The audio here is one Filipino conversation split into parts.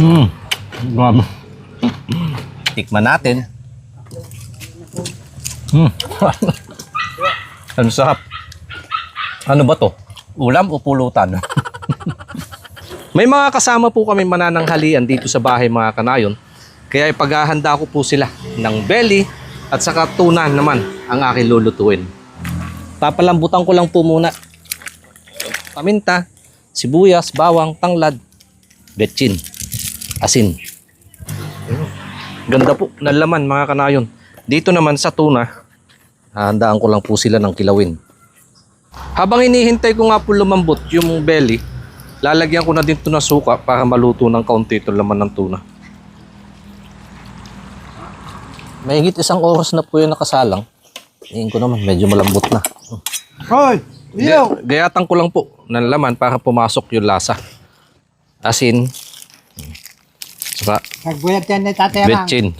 Grabe. Tikman natin. Ano sarap? Ano ba to? Ulam o pulutan? May mga kasama po kami manananghalian dito sa bahay mga kanayon. Kaya ipaghahanda ko po sila ng belly at saka tuna naman ang aking lulutuin. Papalambutan ko lang po muna. Paminta, sibuyas, bawang, tanglad, betchin, asin. Ganda po ng laman mga kanayon. Dito naman sa tuna, handaan ko lang po sila ng kilawin. Habang hinihintay ko nga po lumambot yung belly, lalagyan ko na din ito ng suka para maluto ng kaunti ito laman ng tuna. Mahigit 1 oras na po yung nakasalang. Tingin ko naman medyo malambot na. Hoy! Iyo! Gayatan ko lang po ng laman para pumasok yung lasa. Asin. Saka Nagbuyat yan ni Tatay Amang. betchin.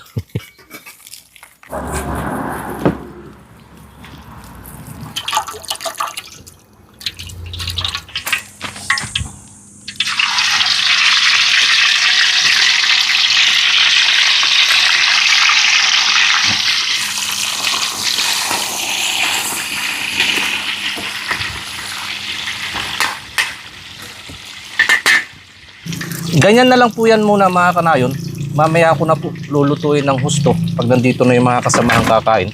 Ganyan na lang po yan muna mga kanayon. Mamaya ko na po lulutuin ng husto pag nandito na yung mga kasamahang kakain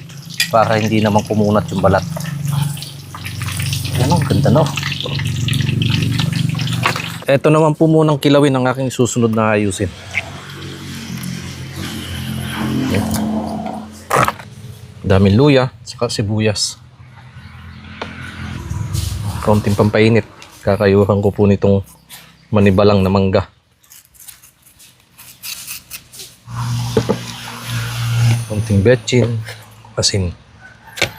para hindi naman kumunat yung balat. Yan o, ganda no. Ito naman po munang kilawin ang aking susunod na ayusin. Yan. Daming luya, saka sibuyas. Kaunting pampainit. Kakayuhan ko po nitong manibalang na mangga. Konting betchin, asin.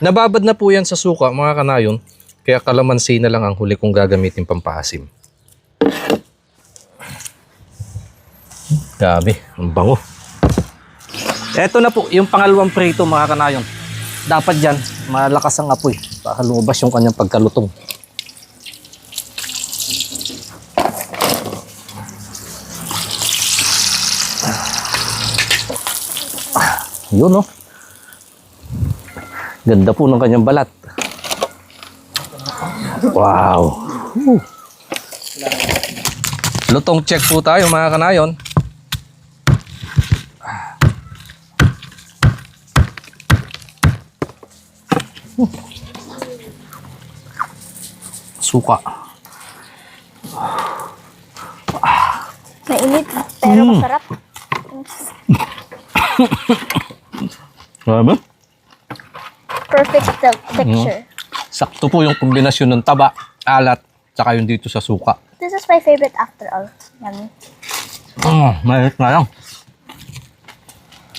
Nababad na po yan sa suka mga kanayon, kaya kalamansi na lang ang huli kong gagamitin pampaasim. Grabe, ang bango. Eto na po yung pangalawang prito mga kanayon. Dapat dyan malakas ang apoy para lumabas yung kanyang pagkalutong. Yun, no? Ganda po ng kanyang balat. Wow. Lutong check po tayo mga kanayon. Suka. Mainit, pero masarap. Ano? Perfect texture. Sakto po yung kombinasyon ng taba, alat, tsaka yung dito sa suka. This is my favorite after all. Yummy. Mainit na lang.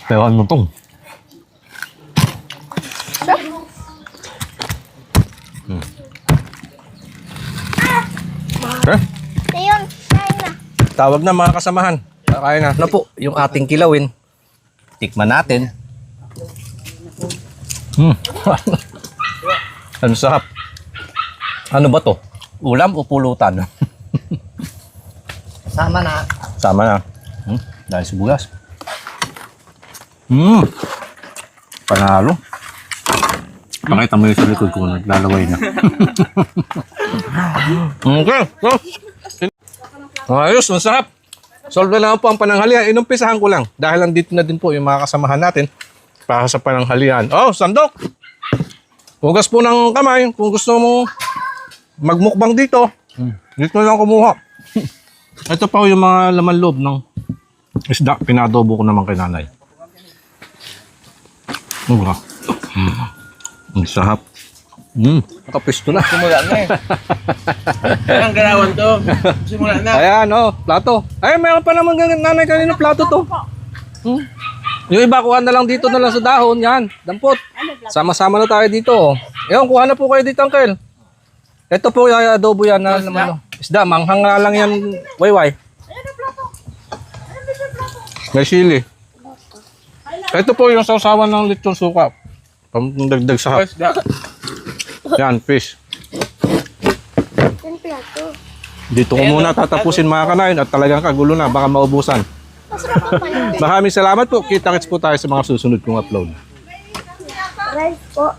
Pero ano itong? Okay. Ayun, kain na. Tawag na mga kasamahan. Kakain na. Ano po, yung ating kilawin. Tikman natin. Ano sarap? Ano ba to? Ulam o pulutan? Sama na. Sama na. Dahil sibuyas. Panalo. Pakita mo yung sa likod ko. Naglalaway na. Okay. So, ayos. Masarap. Solve na lang po ang pananghalian. Inumpisahan ko lang. Dahil nandito na din po yung mga kasamahan natin para sa pananghalian. Oh, sandok! Hugas po ng kamay. Kung gusto mo magmukbang dito, dito na lang kumuha. Ito pa yung mga laman loob ng isda. Pinadobo ko naman kay nanay. Ang sarap. Nakapisto na. Simula na eh. Ang ganawan to. Simula na. Ayan, oh, plato. Ay, meron pa naman nanay kanina plato to. Yung iba, kuha na lang dito na lang sa dahon. Yan, dampot. Sama-sama na tayo dito. Ayan, kuha na po kayo dito, Uncle. Ito po yung adobo yan na naman. Isda, manghang nga lang yan, wayway. May sili. Ito po yung sausawan ng lechon suka. Pamdagdag sa hap. Yan, fish. Yung plato. Dito ko muna tatapusin mga kanayon at talagang kagulo na, baka maubusan. Masarap ang panahon. Maraming salamat po. Kita-kits po tayo sa mga susunod kong upload. Rice po.